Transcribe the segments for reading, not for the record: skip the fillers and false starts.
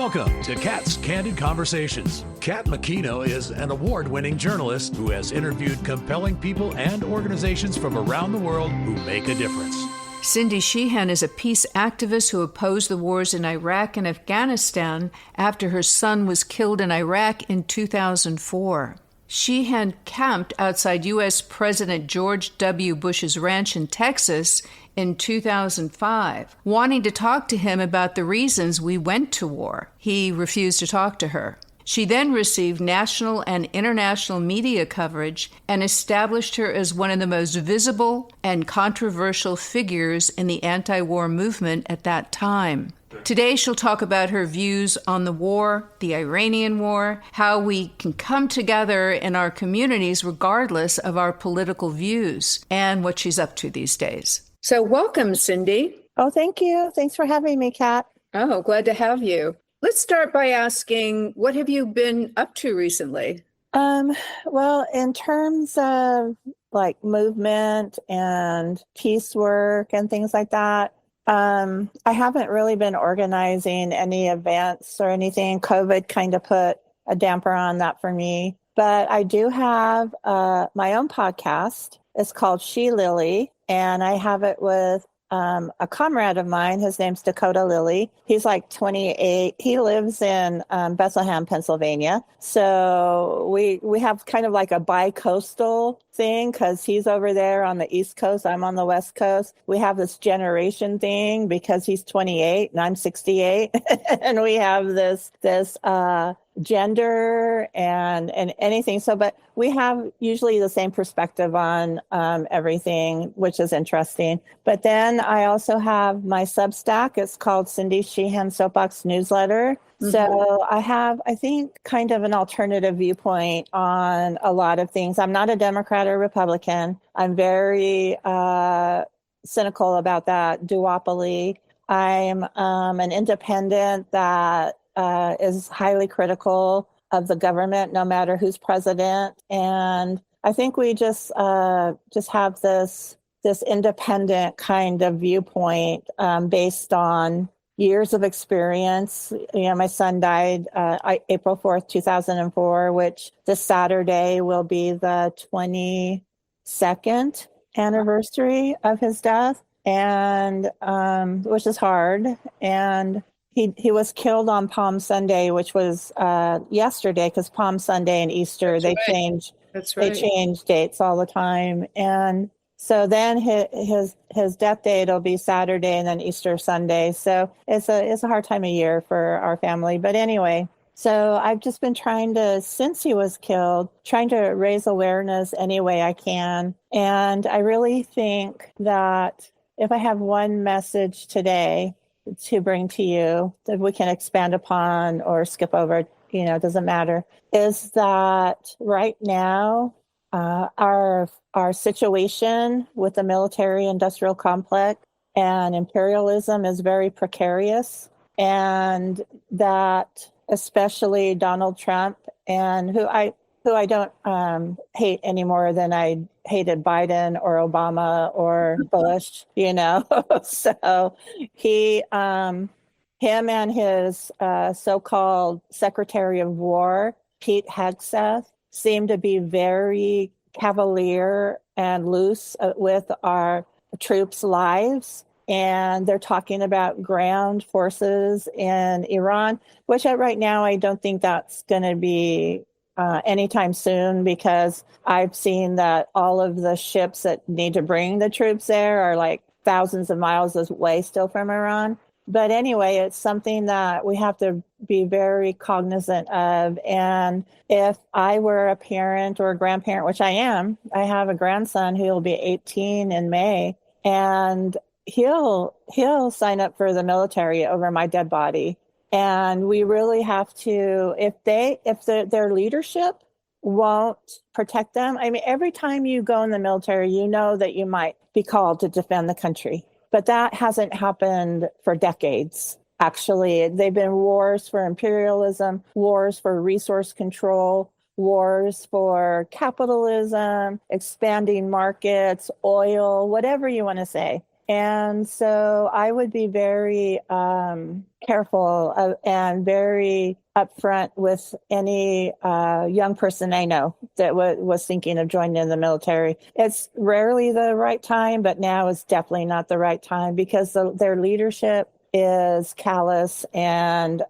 Welcome to Kat's Candid Conversations. Kat McKeno is an award-winning journalist who has interviewed compelling people and organizations from around the world who make a difference. Cindy Sheehan is a peace activist who opposed the wars in Iraq and Afghanistan after her son was killed in Iraq in 2004. Sheehan camped outside U.S. President George W. Bush's ranch in Texas in 2005, wanting to talk to him about the reasons we went to war. He refused to talk to her. She then received national and international media coverage and established her as one of the most visible and controversial figures in the anti-war movement at that time. Today, she'll talk about her views on the war, the Iranian war, how we can come together in our communities regardless of our political views, and what she's up to these days. So welcome, Cindy. Oh, thank you. Thanks for having me, Kat. Oh, glad to have you. Let's start by asking, what have you been up to recently? Well, in terms of like movement and peace work and things like that, I haven't really been organizing any events or anything. COVID kind of put a damper on that for me. But I do have my own podcast. It's called She Lily, and I have it with a comrade of mine. His name's Dakota Lilly. He's like 28. He lives in Bethlehem, Pennsylvania. So we have kind of like a bi-coastal thing because he's over there on the East Coast. I'm on the West Coast. We have this generation thing because he's 28 and I'm 68. And we have this gender and anything. So, but we have usually the same perspective on everything, which is interesting. But then I also have my Substack. It's called Cindy Sheehan Soapbox Newsletter. Mm-hmm. So I have, I think, kind of an alternative viewpoint on a lot of things. I'm not a Democrat or Republican. I'm very cynical about that duopoly. I'm an independent that is highly critical of the government, no matter who's president. And I think we just have this independent kind of viewpoint based on years of experience. You know, my son died April 4th, 2004, which this Saturday will be the 22nd anniversary of his death, and which is hard. And he was killed on Palm Sunday, which was yesterday, because Palm Sunday and Easter, they change dates all the time. And so then his death date will be Saturday and then Easter Sunday. So it's a hard time of year for our family. But anyway, so I've just been trying to, since he was killed, trying to raise awareness any way I can. And I really think that if I have one message today to bring to you that we can expand upon or skip over, it doesn't matter, is that right now, our situation with the military industrial complex and imperialism is very precarious, and that especially Donald Trump, and who I don't hate any more than I hated Biden or Obama or Bush, So him and his so-called Secretary of War, Pete Hegseth, seem to be very cavalier and loose with our troops' lives. And they're talking about ground forces in Iran, which right now I don't think that's going to be anytime soon, because I've seen that all of the ships that need to bring the troops there are like thousands of miles away still from Iran. But anyway, it's something that we have to be very cognizant of. And if I were a parent or a grandparent, which I am, I have a grandson who will be 18 in May, and he'll sign up for the military over my dead body. And we really have to, if their leadership won't protect them. I mean, every time you go in the military, you know that you might be called to defend the country. But that hasn't happened for decades. Actually, they've been wars for imperialism, wars for resource control, wars for capitalism, expanding markets, oil, whatever you want to say. And so I would be very careful and very upfront with any young person I know that was thinking of joining in the military. It's rarely the right time, but now is definitely not the right time because their leadership is callous and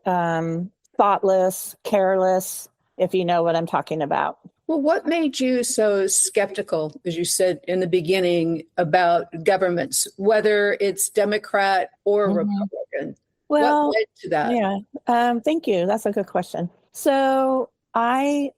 thoughtless, careless, if you know what I'm talking about. Well, what made you so skeptical, as you said in the beginning, about governments, whether it's Democrat or Republican? Well, what led to that? yeah. Thank you. That's a good question. So I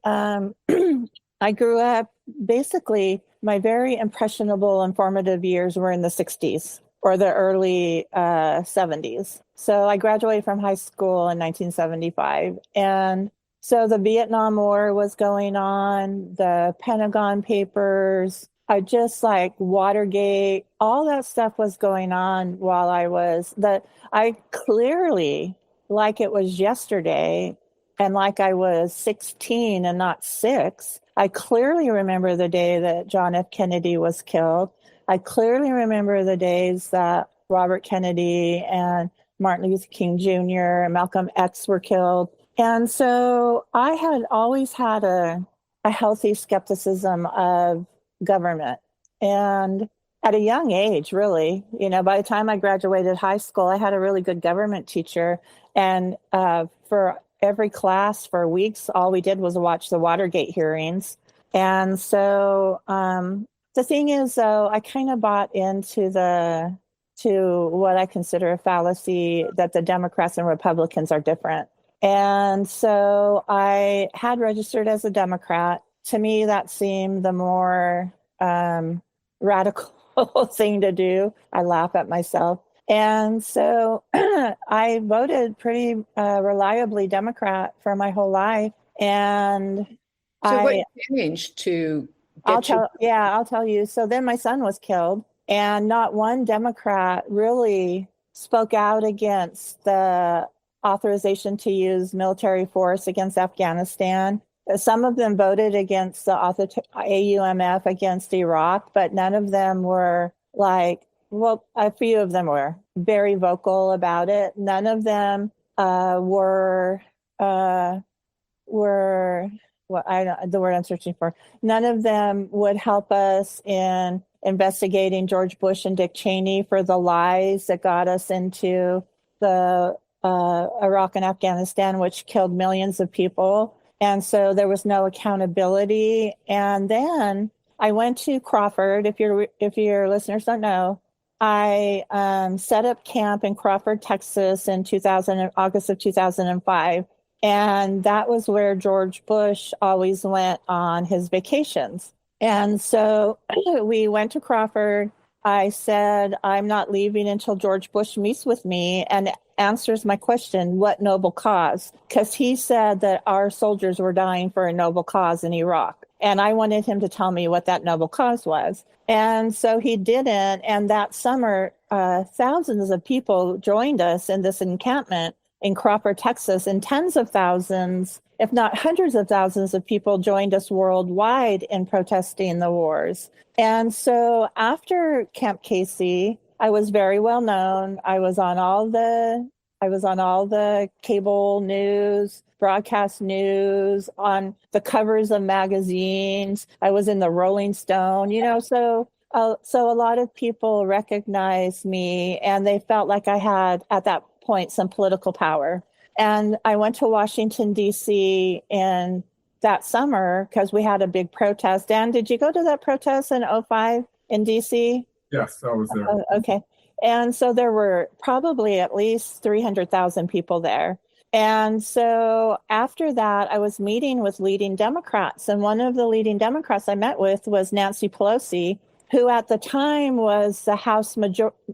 I grew up basically my very impressionable and formative years were in the 60s or the early 70s. So I graduated from high school in 1975. And so the Vietnam War was going on, the Pentagon Papers, I just like Watergate, all that stuff was going on while I clearly, like it was yesterday, and like I was 16 and not 6, I clearly remember the day that John F. Kennedy was killed. I clearly remember the days that Robert Kennedy and Martin Luther King Jr. and Malcolm X were killed. And so I had always had a healthy skepticism of government. And at a young age, really, by the time I graduated high school, I had a really good government teacher. And for every class for weeks, all we did was watch the Watergate hearings. And so the thing is, though, I kind of bought into to what I consider a fallacy that the Democrats and Republicans are different. And so I had registered as a Democrat. To me, that seemed the more radical thing to do. I laugh at myself. And so I voted pretty reliably Democrat for my whole life. And so what changed to I'll tell you. So then my son was killed, and not one Democrat really spoke out against the authorization to use military force against Afghanistan. Some of them voted against the AUMF against Iraq, but none of them were a few of them were very vocal about it. None of them were the word I'm searching for. None of them would help us in investigating George Bush and Dick Cheney for the lies that got us into the Iraq and Afghanistan, which killed millions of people. And so there was no accountability. And then I went to Crawford. If your listeners don't know, I set up camp in Crawford, Texas in August of 2005. And that was where George Bush always went on his vacations. And so we went to Crawford. I said, I'm not leaving until George Bush meets with me and answers my question, what noble cause? Because he said that our soldiers were dying for a noble cause in Iraq. And I wanted him to tell me what that noble cause was. And so he didn't. And that summer, thousands of people joined us in this encampment in Crawford, Texas, and tens of thousands, if not hundreds of thousands of people joined us worldwide in protesting the wars. And so after Camp Casey, I was very well known. I was on all the cable news, broadcast news, on the covers of magazines. I was in the Rolling Stone, so a lot of people recognized me, and they felt like I had, at that point, some political power. And I went to Washington, D.C. in that summer because we had a big protest. Dan, did you go to that protest in 2005 in D.C.? Yes, I was there. Okay. And so there were probably at least 300,000 people there. And so after that, I was meeting with leading Democrats. And one of the leading Democrats I met with was Nancy Pelosi, who at the time was the House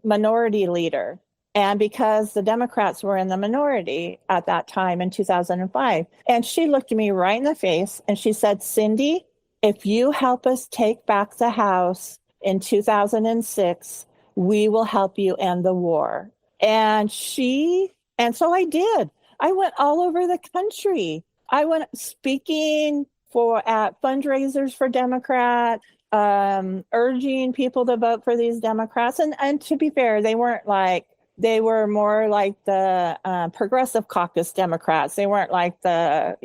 minority leader. And because the Democrats were in the minority at that time in 2005. And she looked me right in the face and she said, Cindy, if you help us take back the House in 2006, we will help you end the war. And so I did. I went all over the country. I went speaking at fundraisers for Democrats. urging people to vote for these Democrats. And to be fair, they were more like the Progressive Caucus Democrats. They weren't like the,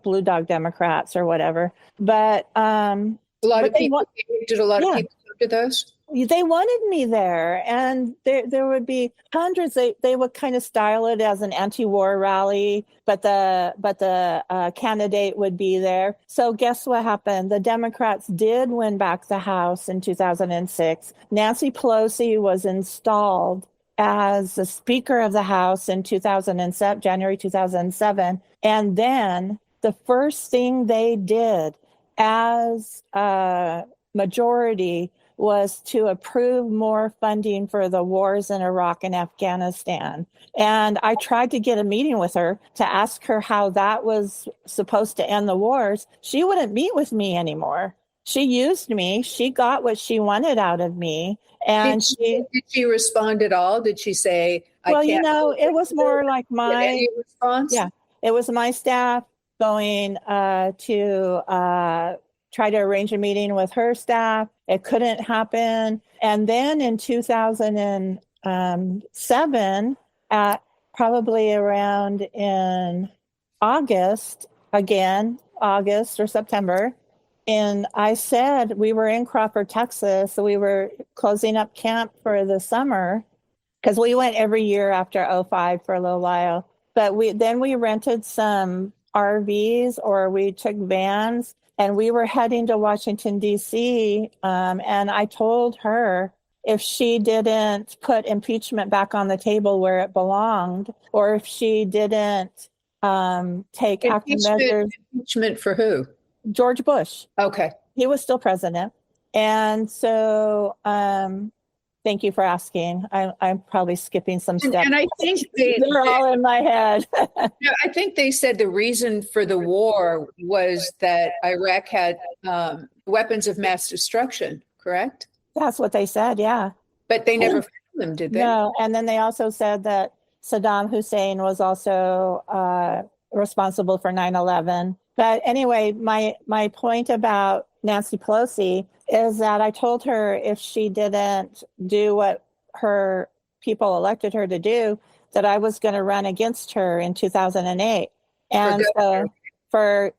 Blue Dog Democrats or whatever. But a lot of people did a lot of people go to those? They wanted me there, and there would be hundreds. They would kind of style it as an anti-war rally, but the candidate would be there. So guess what happened? The Democrats did win back the House in 2006. Nancy Pelosi was installed as the Speaker of the House in January 2007, and then the first thing they did as a majority was to approve more funding for the wars in Iraq and Afghanistan. And I tried to get a meeting with her to ask her how that was supposed to end the wars. She wouldn't meet with me anymore. She used me. She got what she wanted out of me. And did she respond at all? Did she say, well, it was more like my response? Yeah, it was my staff going to try to arrange a meeting with her staff. It couldn't happen. And then in 2007, at probably around in August or September, and I said we were in Crawford, Texas. So we were closing up camp for the summer because we went every year after 2005 for a little while. But we rented some RVs or we took vans. And we were heading to Washington, D.C., and I told her if she didn't put impeachment back on the table where it belonged, or if she didn't take active measures. Impeachment for who? George Bush. Okay. He was still president. And so thank you for asking. I'm probably skipping some steps. And I think they're all in my head. I think they said the reason for the war was that Iraq had weapons of mass destruction, correct? That's what they said, yeah. But they never found them, did they? No, and then they also said that Saddam Hussein was also responsible for 9/11. But anyway, my point about Nancy Pelosi is that I told her if she didn't do what her people elected her to do, that I was going to run against her in 2008. And so for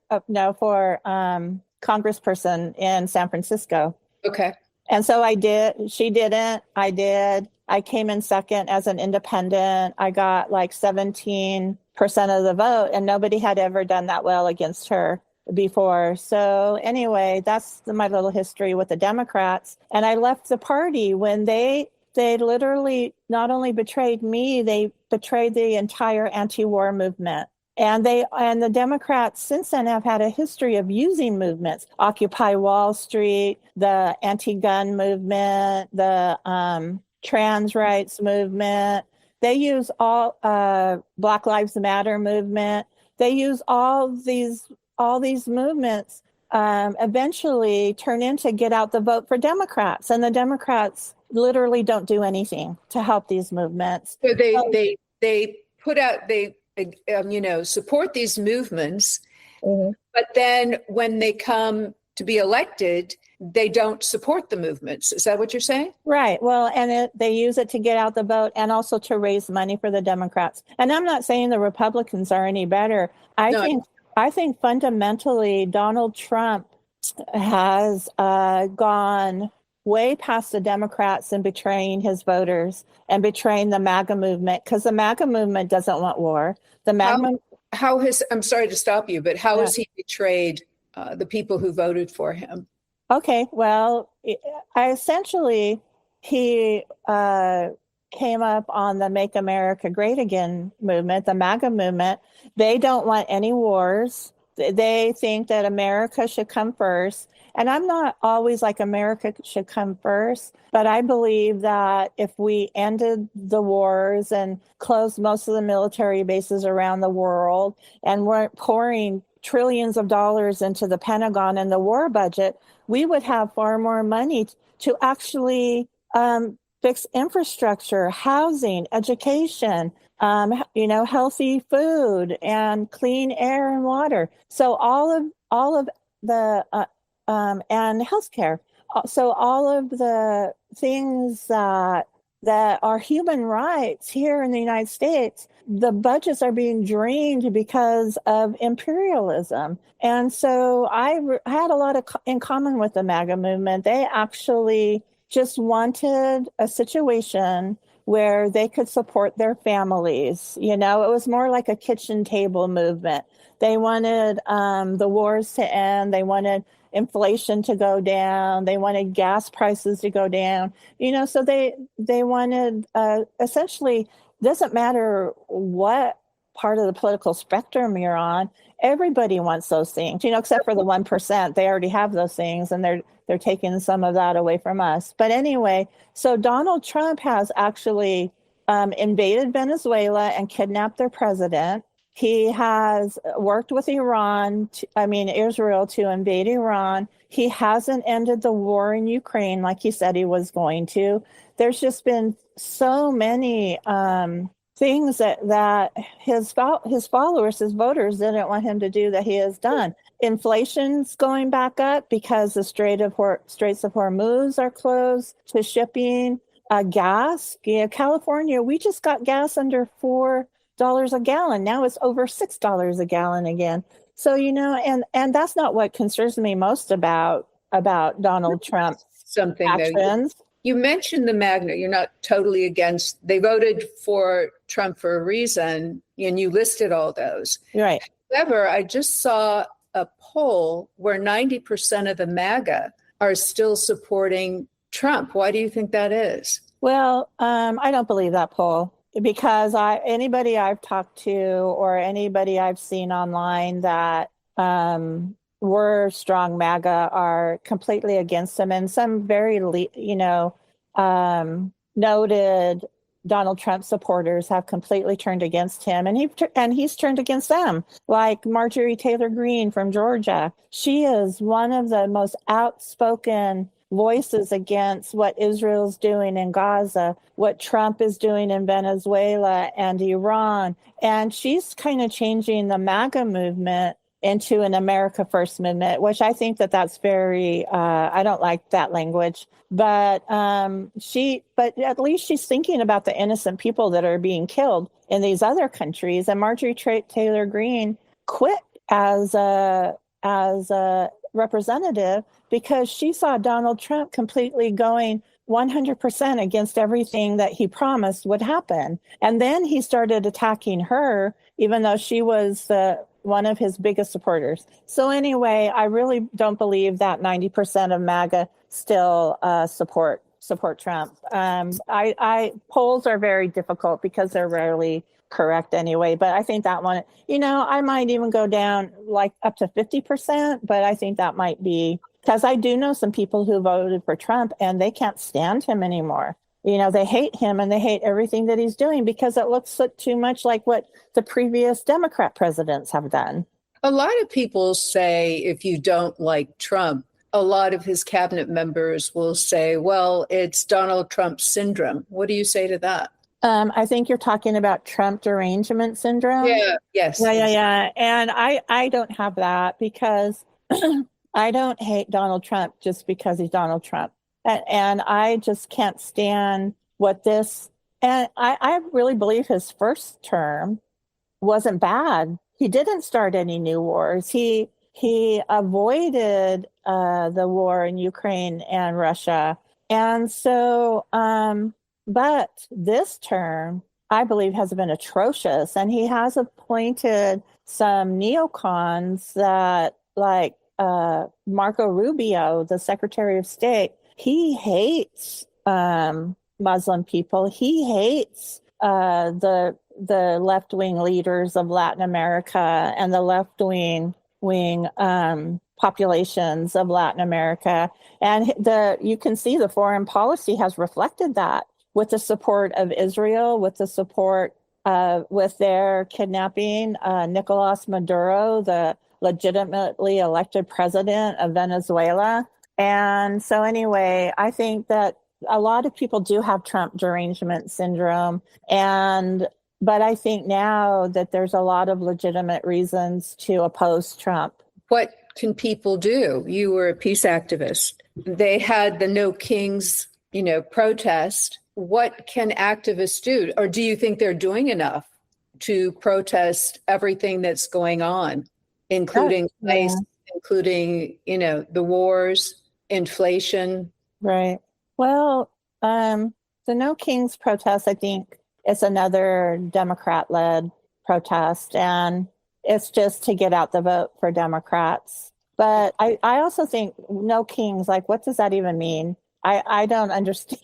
congressperson in San Francisco. Okay. And so I did. She didn't. I did. I came in second as an independent. I got like 17% of the vote, and nobody had ever done that well against her before. So anyway, that's my little history with the Democrats. And I left the party when they literally not only betrayed me, they betrayed the entire anti-war movement. And the Democrats since then have had a history of using movements, Occupy Wall Street, the anti-gun movement, the trans rights movement. They use all Black Lives Matter movement. They use all these movements eventually turn into get out the vote for Democrats. And the Democrats literally don't do anything to help these movements. So they put out, support these movements, but then when they come to be elected, they don't support the movements. Is that what you're saying? Right. Well, and they use it to get out the vote and also to raise money for the Democrats. And I'm not saying the Republicans are any better. I think fundamentally Donald Trump has gone way past the Democrats in betraying his voters and betraying the MAGA movement, because the MAGA movement doesn't want war. I'm sorry to stop you, but how has he betrayed the people who voted for him? Okay, well, essentially, he came up on the Make America Great Again movement, the MAGA movement. They don't want any wars. They think that America should come first. And I'm not always like America should come first, but I believe that if we ended the wars and closed most of the military bases around the world and weren't pouring trillions of dollars into the Pentagon and the war budget, we would have far more money to actually fix infrastructure, housing, education, healthy food and clean air and water. So all of the and healthcare, so all of the things that are human rights here in the United States, the budgets are being drained because of imperialism. And so I had a lot in common with the MAGA movement. They actually just wanted a situation where they could support their families. It was more like a kitchen table movement. They wanted the wars to end. They wanted inflation to go down. They wanted gas prices to go down. So they wanted essentially, doesn't matter what part of the political spectrum you're on, everybody wants those things, except for the 1%. They already have those things, and they're taking some of that away from us. But anyway, so Donald Trump has actually invaded Venezuela and kidnapped their president. He has worked with Israel to invade Iran. He hasn't ended the war in Ukraine like he said he was going to. There's just been so many things that his followers, his voters didn't want him to do that he has done. Inflation's going back up because the Straits of Hormuz are closed to shipping. Gas, California, we just got gas under $4 a gallon. Now it's over $6 a gallon again. So, and that's not what concerns me most about Donald Trump's actions. You mentioned the MAGA. You're not totally against. They voted for Trump for a reason, and you listed all those. Right. However, I just saw a poll where 90% of the MAGA are still supporting Trump. Why do you think that is? Well, I don't believe that poll, because anybody I've talked to or anybody I've seen online that were strong MAGA are completely against him, and some very noted Donald Trump supporters have completely turned against him, and he's turned against them, like Marjorie Taylor Greene from Georgia. She is one of the most outspoken voices against what Israel's doing in Gaza, what Trump is doing in Venezuela and Iran. And she's kind of changing the MAGA movement into an America First movement, which I think that's very, I don't like that language, but at least she's thinking about the innocent people that are being killed in these other countries. And Marjorie Taylor Greene quit as a representative because she saw Donald Trump completely going 100% against everything that he promised would happen. And then he started attacking her, even though she was one of his biggest supporters. So anyway, I really don't believe that 90% of MAGA still support Trump. Polls are very difficult because they're rarely correct anyway, but I think that one, I might even go down like up to 50%, but I think that might be, because I do know some people who voted for Trump and they can't stand him anymore. They hate him and they hate everything that he's doing because it looks too much like what the previous Democrat presidents have done. A lot of people say if you don't like Trump, a lot of his cabinet members will say, well, it's Donald Trump syndrome. What do you say to that? I think you're talking about Trump derangement syndrome. Yeah, yes. Yeah. And I don't have that because I don't hate Donald Trump just because he's Donald Trump. And I just can't stand what this, and I really believe his first term wasn't bad. He didn't start any new wars. He avoided the war in Ukraine and Russia. And so, but this term, I believe, has been atrocious. And he has appointed some neocons that, like Marco Rubio, the Secretary of State, he hates Muslim people. He hates the left-wing leaders of Latin America and the left-wing populations of Latin America. And you can see the foreign policy has reflected that with the support of Israel, with the support with their kidnapping Nicolas Maduro, the legitimately elected president of Venezuela. And so anyway, I think that a lot of people do have Trump derangement syndrome. But I think now that there's a lot of legitimate reasons to oppose Trump. What can people do? You were a peace activist. They had the No Kings, protest. What can activists do? Or do you think they're doing enough to protest everything that's going on, including ICE, including, the wars, inflation? Right. Well, the No Kings protest, I think it's another Democrat-led protest, and it's just to get out the vote for Democrats. But I also think No Kings, like, what does that even mean? I don't understand.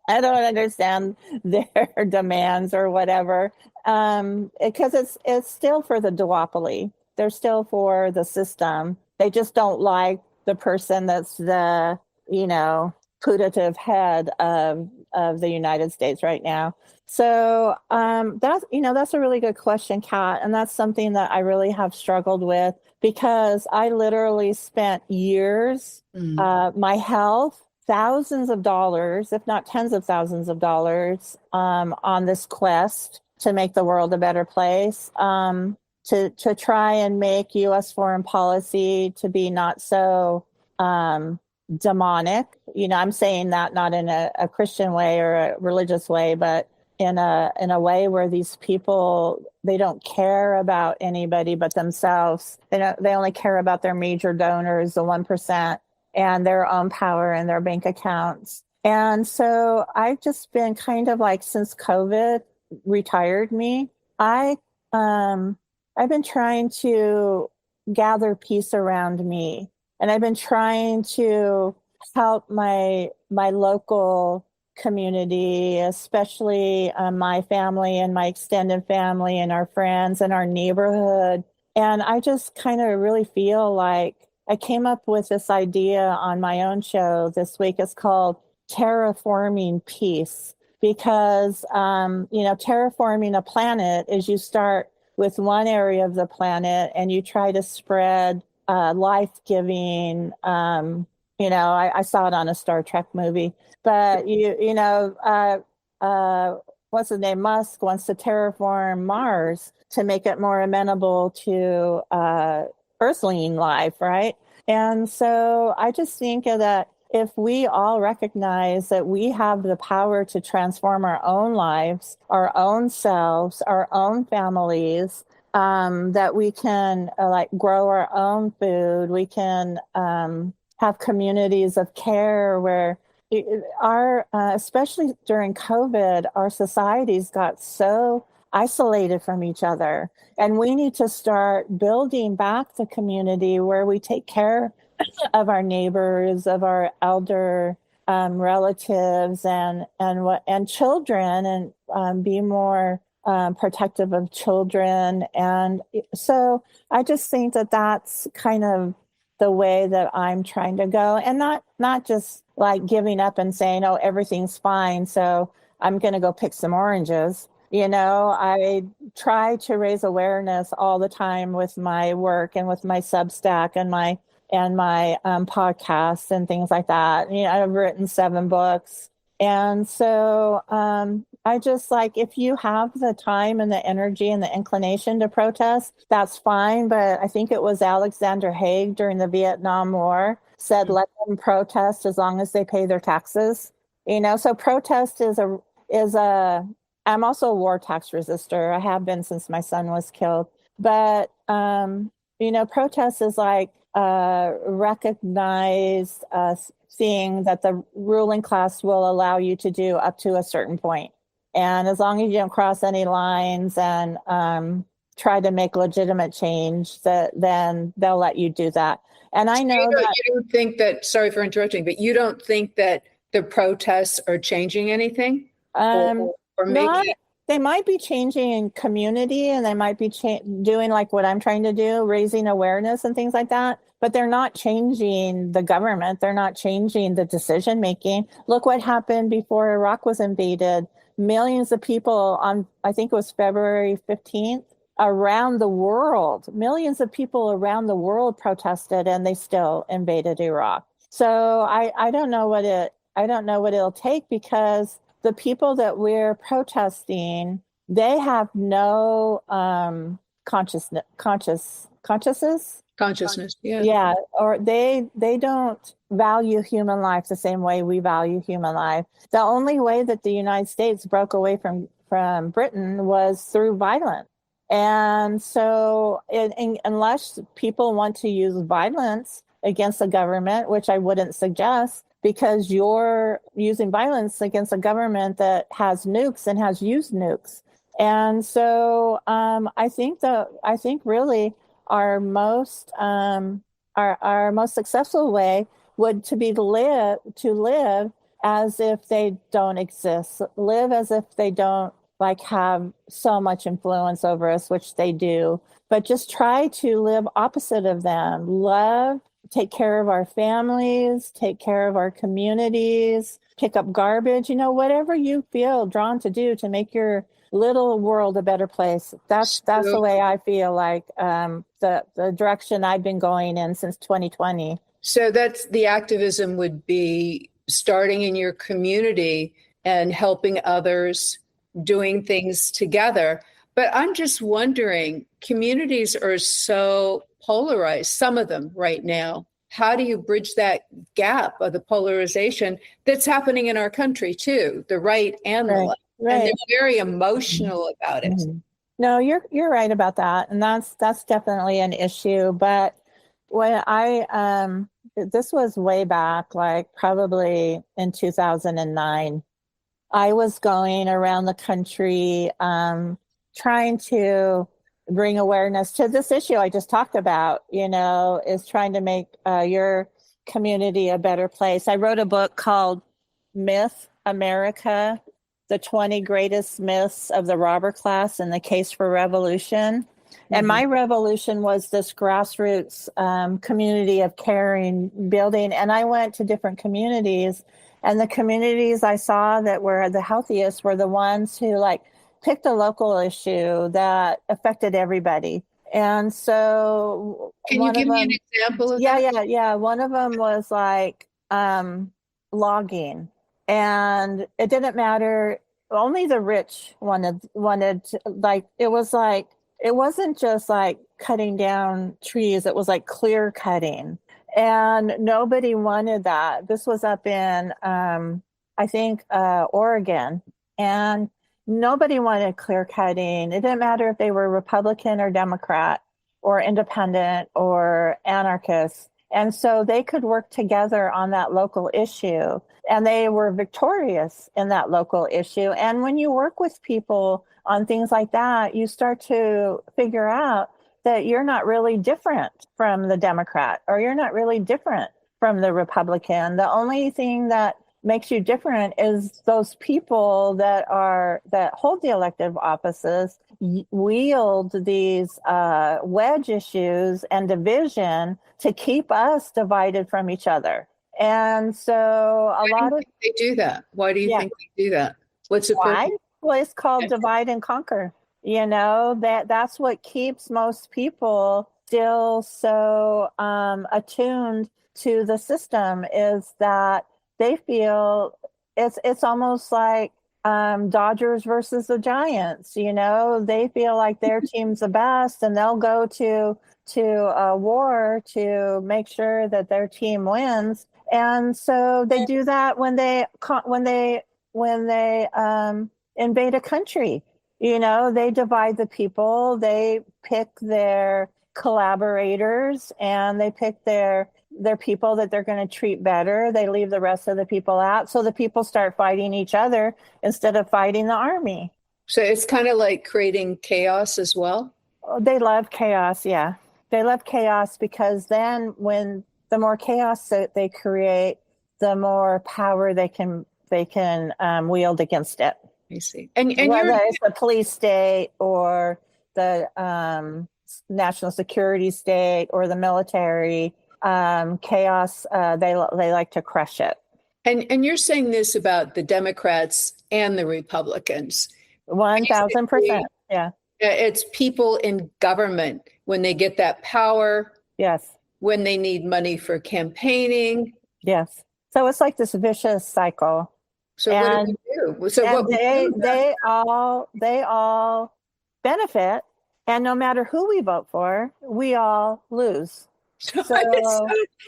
I don't understand their demands or whatever, because it's still for the duopoly. They're still for the system. They just don't like the person that's the, putative head of the United States right now. So that's a really good question, Kat, and that's something that I really have struggled with, because I literally spent years, my health, thousands of dollars, if not tens of thousands of dollars, on this quest to make the world a better place, to try and make U.S. foreign policy to be not so demonic. I'm saying that not in a Christian way or a religious way, but in a way where these people, they don't care about anybody but themselves. They only care about their major donors, the 1%, and their own power and their bank accounts. And so I've just been kind of like, since COVID retired me, I've been trying to gather peace around me. And I've been trying to help my local community, especially my family and my extended family and our friends and our neighborhood. And I just kind of really feel like I came up with this idea on my own show this week. It's called Terraforming Peace, because, terraforming a planet is you start with one area of the planet and you try to spread life-giving, I saw it on a Star Trek movie, but what's his name? Musk wants to terraform Mars to make it more amenable to Earthling life, right? And so I just think that if we all recognize that we have the power to transform our own lives, our own selves, our own families, that we can grow our own food, we can have communities of care where especially during COVID, our societies got so isolated from each other. And we need to start building back the community where we take care of our neighbors, of our elder relatives and children, and be more protective of children. And so I just think that that's kind of the way that I'm trying to go, and not just like giving up and saying, oh, everything's fine, so I'm going to go pick some oranges. I try to raise awareness all the time with my work and with my Substack and my podcasts and things like that. I've written 7 books. And so I just if you have the time and the energy and the inclination to protest, that's fine. But I think it was Alexander Haig during the Vietnam War said, let them protest as long as they pay their taxes. So protest is I'm also a war tax resistor. I have been since my son was killed. But, protest is recognize seeing that the ruling class will allow you to do up to a certain point. And as long as you don't cross any lines and try to make legitimate change, then they'll let you do that. And I know you don't think that, sorry for interrupting, but you don't think that the protests are changing anything? Or maybe they might be changing in community, and they might be doing what I'm trying to do, raising awareness and things like that. But they're not changing the government. They're not changing the decision making. Look what happened before Iraq was invaded. Millions of people on, I think it was February 15th, around the world, millions of people around the world protested, and they still invaded Iraq. So I don't know what it'll take, because the people that we're protesting, they have no consciousness. Consciousness. Yeah. Yeah, or they don't value human life the same way we value human life. The only way that the United States broke away from Britain was through violence. And so unless people want to use violence against the government, which I wouldn't suggest, because you're using violence against a government that has nukes and has used nukes. And so I think really our most our most successful way would to live as if they don't exist, live as if they don't like have so much influence over us, which they do, but just try to live opposite of them. Love, take care of our families, take care of our communities, pick up garbage, whatever you feel drawn to do to make your little world a better place. That's the way I feel like the direction I've been going in since 2020. So that's the activism would be starting in your community and helping others, doing things together. But I'm just wondering, communities are so polarized, some of them right now. How do you bridge that gap of the polarization that's happening in our country too, the right and the left? Right. And they're very emotional about it. Mm-hmm. No, you're right about that, and that's definitely an issue. But when this was way back, like probably in 2009, I was going around the country trying to bring awareness to this issue I just talked about. Is trying to make your community a better place. I wrote a book called Myth America: The 20 Greatest Myths of the Robber Class and the Case for Revolution. Mm-hmm. And my revolution was this grassroots community of caring, building. And I went to different communities, and the communities I saw that were the healthiest were the ones who picked a local issue that affected everybody. And so can you give me an example of that? Yeah. One of them was logging. And it didn't matter. Only the rich wanted it wasn't just cutting down trees. It was clear cutting, and nobody wanted that. This was up in, I think, Oregon, and nobody wanted clear cutting. It didn't matter if they were Republican or Democrat or independent or anarchist. And so they could work together on that local issue, and they were victorious in that local issue. And when you work with people on things like that, you start to figure out that you're not really different from the Democrat, or you're not really different from the Republican. The only thing that makes you different is those people that hold the elective offices wield these wedge issues and division to keep us divided from each other. And so Why do you think they do that? Why do you think they do that? What's the purpose? Well, it's called divide and conquer. That's what keeps most people still so attuned to the system, is that they feel it's almost like Dodgers versus the Giants. They feel like their team's the best, and they'll go to a war to make sure that their team wins. And so they do that when they invade a country. They divide the people. They pick their collaborators, and they pick their people that they're going to treat better. They leave the rest of the people out. So the people start fighting each other instead of fighting the army. So it's kind of like creating chaos as well. They love chaos. Yeah. They love chaos, because then when the more chaos that they create, the more power they can wield against it. I see. And whether it's the police state or the national security state or the military, chaos, they like to crush it. And you're saying this about the Democrats and the Republicans. 1,000%. Yeah. It's people in government when they get that power. Yes. When they need money for campaigning. Yes. So it's like this vicious cycle. So what do we do? So what they all benefit, And no matter who we vote for, we all lose. So,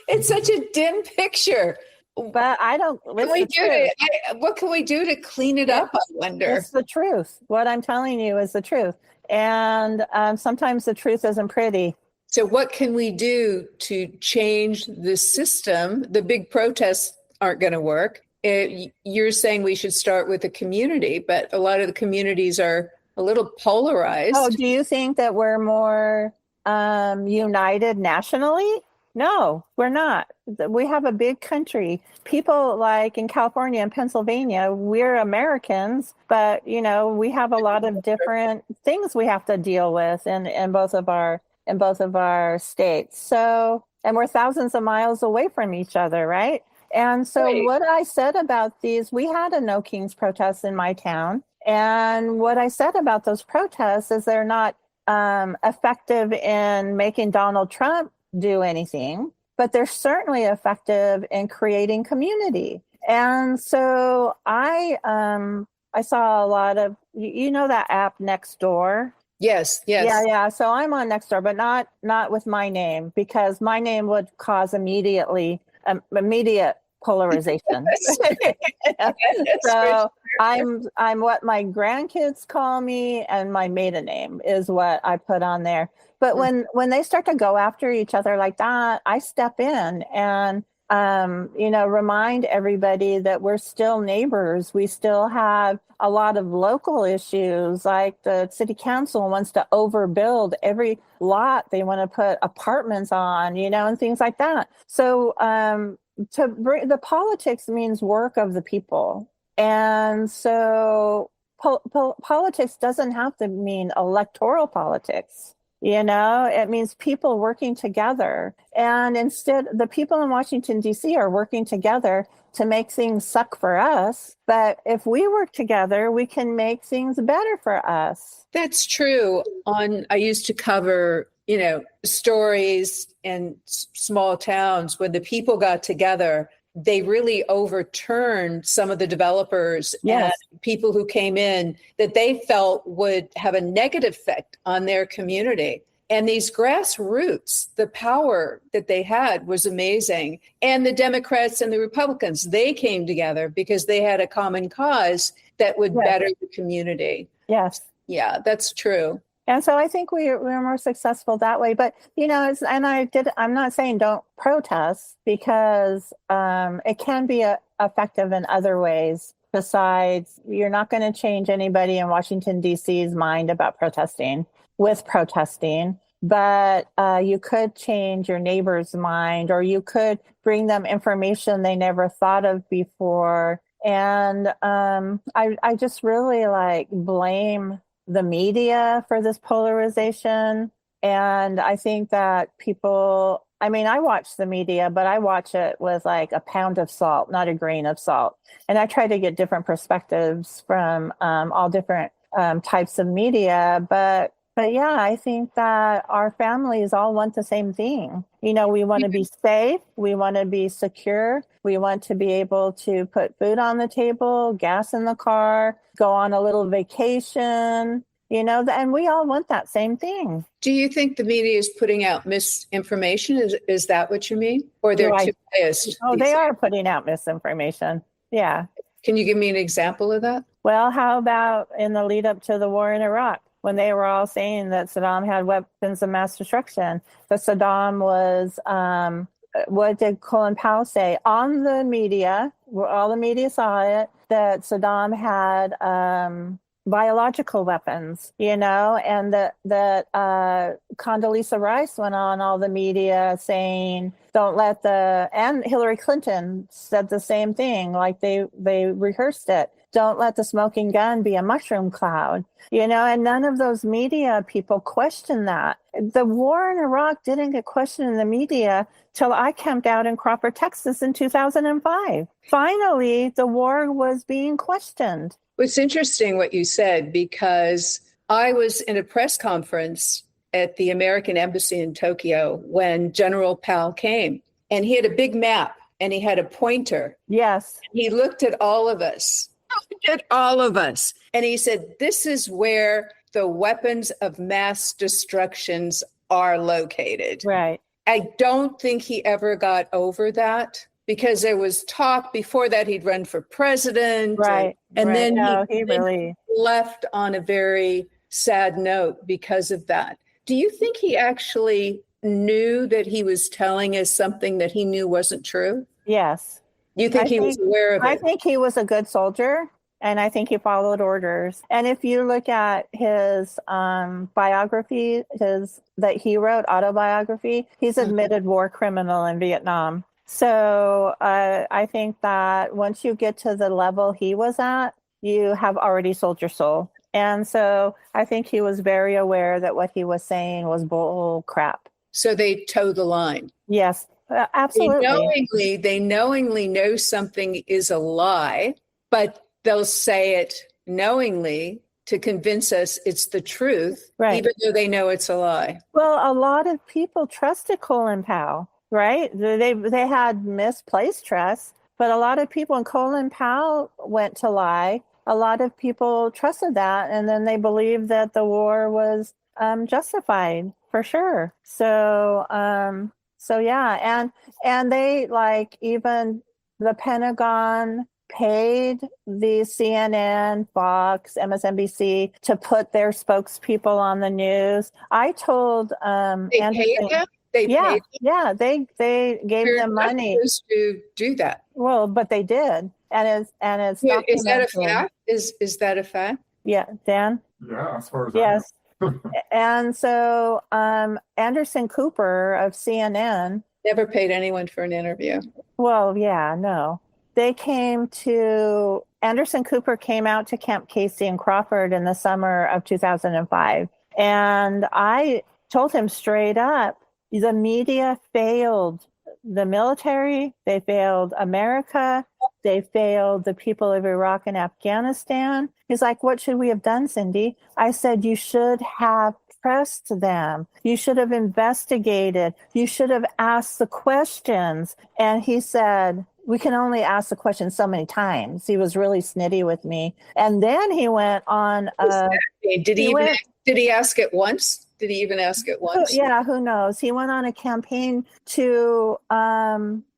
it's such a dim picture. But I don't. What can we do to clean it up? I wonder. It's the truth. What I'm telling you is the truth. And sometimes the truth isn't pretty. So what can we do to change the system? The big protests aren't going to work. You're saying we should start with the community, but a lot of the communities are a little polarized. Oh, do you think that we're more united nationally? No, we're not. We have a big country. People like in California and Pennsylvania, we're Americans, but we have a lot of different things we have to deal with in both of our states. So, and we're thousands of miles away from each other, right? And so Right. What I said about these, we had a No Kings protest in my town. And what I said about those protests is they're not effective in making Donald Trump do anything, but they're certainly effective in creating community. And so I saw a lot of, that app Nextdoor. Yes. Yeah. So I'm on Nextdoor, but not with my name, because my name would cause immediate polarization. So I'm what my grandkids call me, and my maiden name is what I put on there. But when they start to go after each other like that, I step in and remind everybody that we're still neighbors. We still have a lot of local issues, like the city council wants to overbuild every lot they want to put apartments on, and things like that. So to bring the politics means work of the people. And so politics doesn't have to mean electoral politics. It means people working together. And instead, the people in Washington, D.C. are working together to make things suck for us. But if we work together, we can make things better for us. That's true. I used to cover, stories in small towns when the people got together. They really overturned some of the developers Yes. and people who came in that they felt would have a negative effect on their community. And these grassroots, the power that they had was amazing. And the Democrats and the Republicans, they came together because they had a common cause that would better the community. Yes. Yeah, that's true. And so I think we're more successful that way. But, I'm not saying don't protest, because it can be effective in other ways. Besides, you're not going to change anybody in Washington, D.C.'s mind about protesting with protesting. But you could change your neighbor's mind, or you could bring them information they never thought of before. And I just really blame the media for this polarization. And I think that people, I watch the media, but I watch it with a pound of salt, not a grain of salt. And I try to get different perspectives from all different types of media. But yeah, I think that our families all want the same thing. We want to be safe. We want to be secure. We want to be able to put food on the table, gas in the car, go on a little vacation, and we all want that same thing. Do you think the media is putting out misinformation? Is that what you mean? Or they're too biased? Oh, they are putting out misinformation. Yeah. Can you give me an example of that? Well, how about in the lead up to the war in Iraq, when they were all saying that Saddam had weapons of mass destruction, that Saddam was, what did Colin Powell say? On the media, all the media saw it, that Saddam had biological weapons, and that Condoleezza Rice went on all the media saying, and Hillary Clinton said the same thing, they rehearsed it. Don't let the smoking gun be a mushroom cloud, and none of those media people questioned that. The war in Iraq didn't get questioned in the media till I camped out in Cropper, Texas in 2005. Finally, the war was being questioned. It's interesting what you said, because I was in a press conference at the American Embassy in Tokyo when General Powell came, and he had a big map and he had a pointer. Yes. He looked at all of us. And he said, this is where the weapons of mass destructions are located. Right. I don't think he ever got over that, because there was talk before that he'd run for president. Right. And then no, he really left on a very sad note because of that. Do you think he actually knew that he was telling us something that he knew wasn't true? Yes. You think he was aware of it? I think he was a good soldier, and I think he followed orders. And if you look at his biography, that he wrote, autobiography, he's admitted war criminal in Vietnam. So I think that once you get to the level he was at, you have already sold your soul. And so I think he was very aware that what he was saying was bull crap. So they toe the line. Yes, absolutely. They knowingly know something is a lie, but they'll say it knowingly to convince us it's the truth, right, even though they know it's a lie. Well, a lot of people trusted Colin Powell, right? They had misplaced trust, but a lot of people, when Colin Powell went to lie, a lot of people trusted that, and then they believed that the war was justified for sure. So yeah, and they, like, even the Pentagon paid the CNN, Fox, MSNBC to put their spokespeople on the news. I told They paid them? They paid them? They gave them money to do that. Well, but they did, and it's Yeah, is that a documented. fact? Is that a fact? Yeah, Dan. Yeah, as far as Yes. I know. And so Anderson Cooper of CNN. Never paid anyone for an interview. Well, yeah, no. Anderson Cooper came out to Camp Casey and Crawford in the summer of 2005. And I told him straight up, the media failed the military, they failed America, they failed the people of Iraq and Afghanistan. He's like, what should we have done, Cindy? I said, you should have pressed them. You should have investigated. You should have asked the questions. And he said, we can only ask the question so many times. He was really snitty with me. And then he went on. Did he ask it once? Did he even ask it once? Yeah, who knows? He went on a campaign to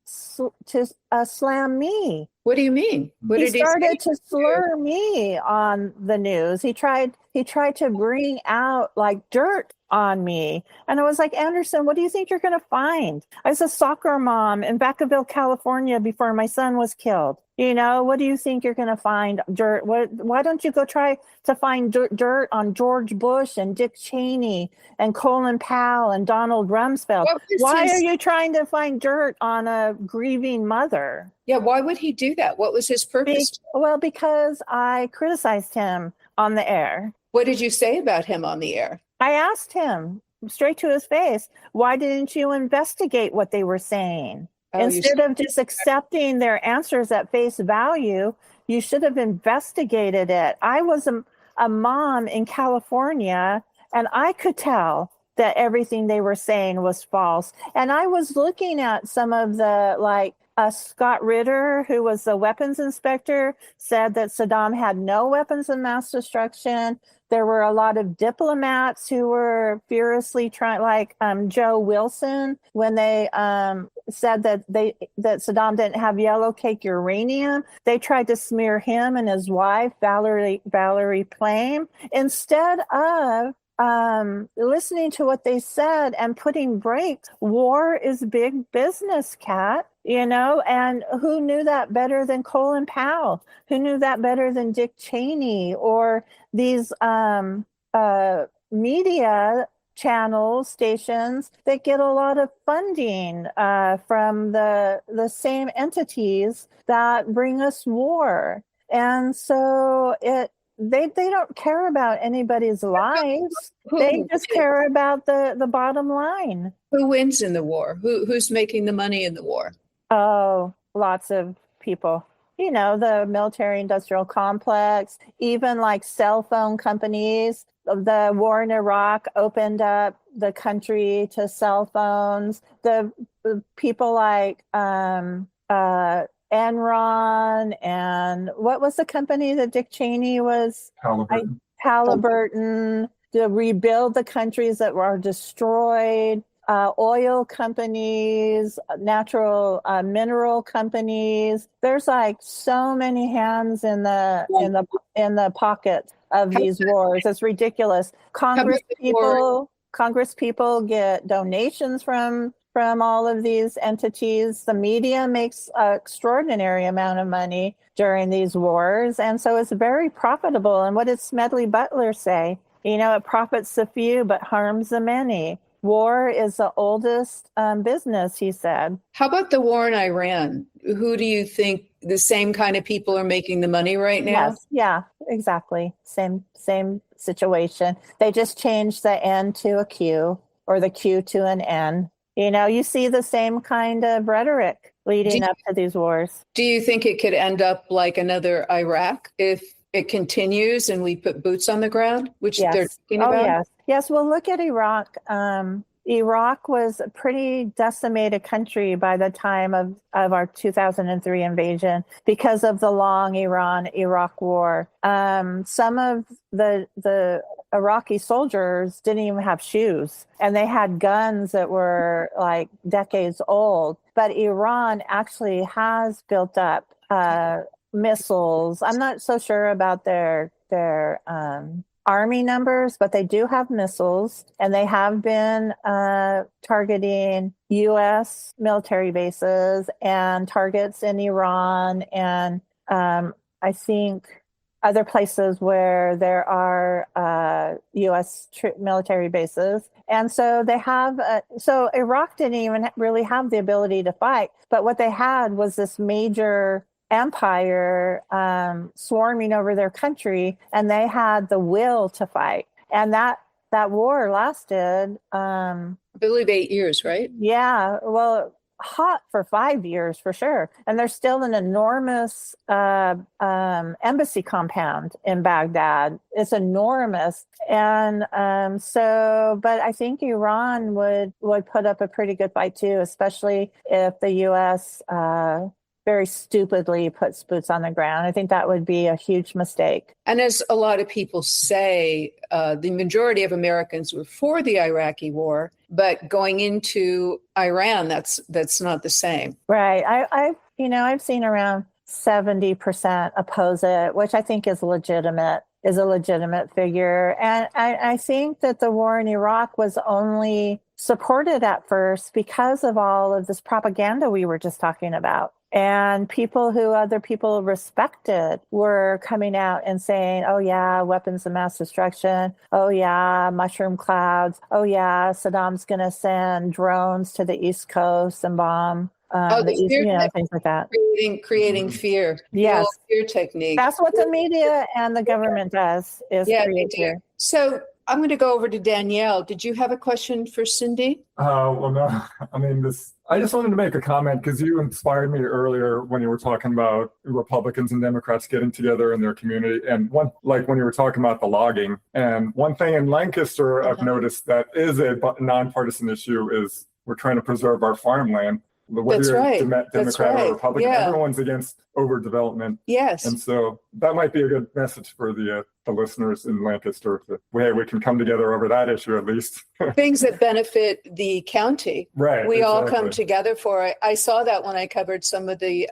slam me. What do you mean? He started to slur me on the news. He tried to bring out, like, dirt on me. And I was like, Anderson, what do you think you're going to find? I was a soccer mom in Vacaville, California before my son was killed. You know, what do you think you're going to find? Dirt? Why don't you go try to find dirt on George Bush and Dick Cheney and Colin Powell and Donald Rumsfeld? Why are you trying to find dirt on a grieving mother? Yeah, why would he do that? What was his purpose? Well, because I criticized him on the air. What did you say about him on the air? I asked him straight to his face, why didn't you investigate what they were saying? Instead of just accepting their answers at face value, you should have investigated it. I was a mom in California, and I could tell that everything they were saying was false. And I was looking at some of the, like, Scott Ritter, who was the weapons inspector, said that Saddam had no weapons of mass destruction. There were a lot of diplomats who were furiously trying, like Joe Wilson, when they said that Saddam didn't have yellow cake uranium. They tried to smear him and his wife, Valerie Plame, instead of listening to what they said and putting brakes. War is big business, Kat. You know, and who knew that better than Colin Powell? Who knew that better than Dick Cheney or these media channels, stations that get a lot of funding from the same entities that bring us war? And so they don't care about anybody's lives. They just care about the bottom line. Who wins in the war? Who's making the money in the war? Oh, lots of people. You know, the military industrial complex, even like cell phone companies. The war in Iraq opened up the country to cell phones. The people like Enron, and what was the company that Dick Cheney was? Halliburton, to rebuild the countries that were destroyed, oil companies, natural mineral companies. There's like so many hands in the pocket of these wars. It's ridiculous. Congress people get donations from all of these entities. The media makes an extraordinary amount of money during these wars. And so it's very profitable. And what did Smedley Butler say? It profits the few, but harms the many. War is the oldest business, he said. How about the war in Iran? Who do you think the same kind of people are making the money right now? Yes, yeah, exactly. Same situation. They just changed the N to a Q or the Q to an N. You see the same kind of rhetoric leading up to these wars. Do you think it could end up like another Iraq if it continues and we put boots on the ground, which they're talking about? Oh, yes. Yes, well, look at Iraq. Iraq was a pretty decimated country by the time of our 2003 invasion because of the long Iran-Iraq war. Some of the Iraqi soldiers didn't even have shoes, and they had guns that were like decades old. But Iran actually has built up missiles. I'm not so sure about their army numbers, but they do have missiles, and they have been targeting U.S. military bases and targets in Iran, and I think other places where there are U.S. military bases. And so they have, so Iraq didn't even really have the ability to fight, but what they had was this major empire swarming over their country, and they had the will to fight. And that war lasted I believe 8 years, right? Yeah, well, hot for 5 years for sure. And there's still an enormous embassy compound in Baghdad. It's enormous. And but I think Iran would put up a pretty good fight too, especially if the U.S. Very stupidly puts boots on the ground. I think that would be a huge mistake. And as a lot of people say, the majority of Americans were for the Iraqi war, but going into Iran, that's not the same. Right. I've seen around 70% oppose it, which I think is a legitimate figure. And I think that the war in Iraq was only supported at first because of all of this propaganda we were just talking about. And people who other people respected were coming out and saying, oh, yeah, weapons of mass destruction. Oh, yeah, mushroom clouds. Oh, yeah, Saddam's going to send drones to the East Coast and bomb things like that. Creating fear. Yes. Fear technique. That's what the media and the government does, is create fear. So I'm going to go over to Danielle. Did you have a question for Cindy? Well, no. I mean, I just wanted to make a comment because you inspired me earlier when you were talking about Republicans and Democrats getting together in their community. And when you were talking about the logging. And one thing in Lancaster I've noticed that is a nonpartisan issue is we're trying to preserve our farmland. Whether you're Democrat or Republican, everyone's against overdevelopment. Yes. And so that might be a good message for the listeners in Lancaster. We can come together over that issue at least. Things that benefit the county. Right. We all come together for it. I saw that when I covered some of the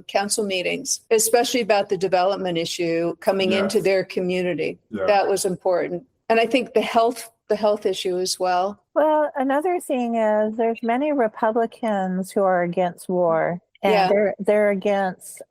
council meetings, especially about the development issue coming into their community. Yeah. That was important. And I think the health issue as well. Well, another thing is there's many Republicans who are against war, and they're against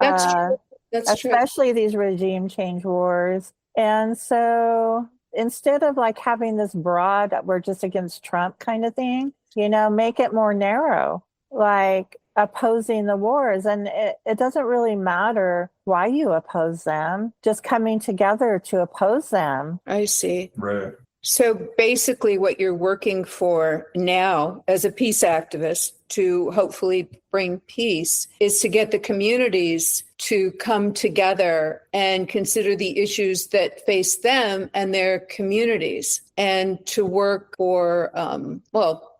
especially these regime change wars. And so instead of like having this broad, we're just against Trump kind of thing, make it more narrow, like opposing the wars. And it doesn't really matter why you oppose them, just coming together to oppose them. I see. Right. So basically what you're working for now as a peace activist to hopefully bring peace is to get the communities to come together and consider the issues that face them and their communities, and to work for,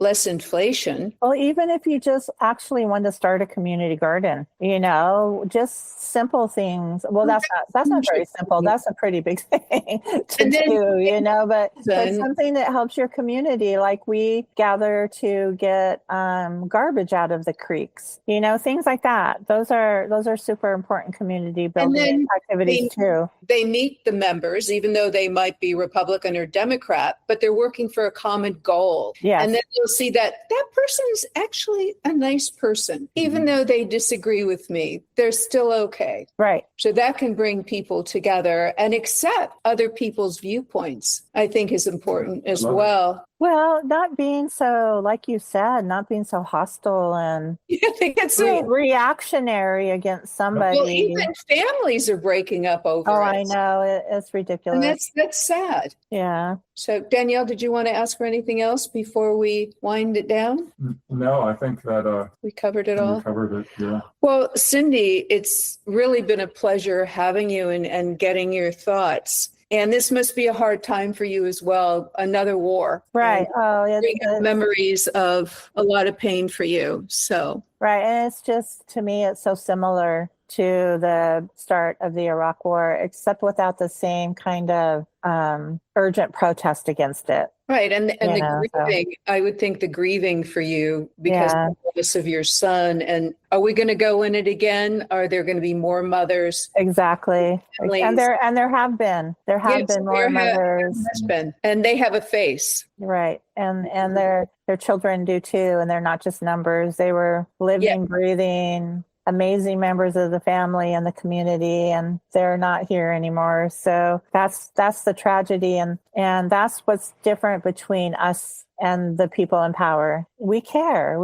less inflation. Well, even if you just actually want to start a community garden, just simple things. Well, that's not very simple. That's a pretty big thing to do, but something that helps your community. Like we gather to get garbage out of the creeks, things like that. Those are super important community building activities too. They meet the members, even though they might be Republican or Democrat, but they're working for a common goal. Yes. And then you'll see that person's actually a nice person. Even though they disagree with me, they're still okay. Right. So that can bring people together and accept other people's viewpoints, I think is important as well. Well, not being so, like you said, not being so hostile and reactionary against somebody. Well, even families are breaking up over it. Oh, I know. It's ridiculous. And that's sad. Yeah. So, Danielle, did you want to ask for anything else before we wind it down? No, I think that we covered it all. We covered it, yeah. Well, Cindy, it's really been a pleasure having you and getting your thoughts. And this must be a hard time for you as well. Another war. Right. It's memories of a lot of pain for you. So. Right. And it's just, to me, it's so similar to the start of the Iraq War, except without the same kind of urgent protest against it. Right. And the grieving, I would think the grieving for you because of the loss of your son. And are we going to go in it again? Are there going to be more mothers? Exactly. And there have been more mothers. And they have a face. Right. And their children do too. And they're not just numbers. They were living, breathing, amazing members of the family and the community, and they're not here anymore. So that's the tragedy. And that's what's different between us and the people in power. We care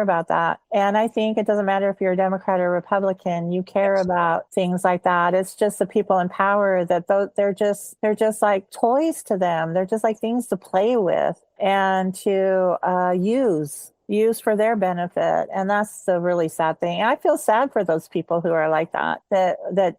about that. And I think it doesn't matter if you're a Democrat or Republican, you care about things like that. It's just the people in power that they're just like toys to them. They're just like things to play with and to use for their benefit. And that's the really sad thing. And I feel sad for those people who are like that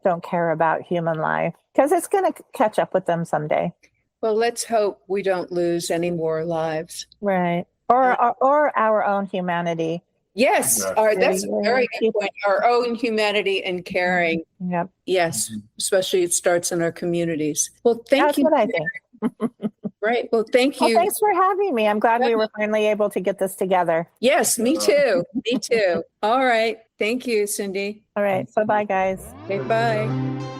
don't care about human life, because it's going to catch up with them someday. Well, let's hope we don't lose any more lives. Right. Or our own humanity. Yes. That's a very good point. Our own humanity and caring. Yep. Yes. Especially it starts in our communities. Well, thank you. That's what I think. Right. Well, thank you. Well, thanks for having me. I'm glad we were finally able to get this together. Yes, me too. Me too. All right. Thank you, Cindy. All right. Bye-bye, guys. Okay, bye.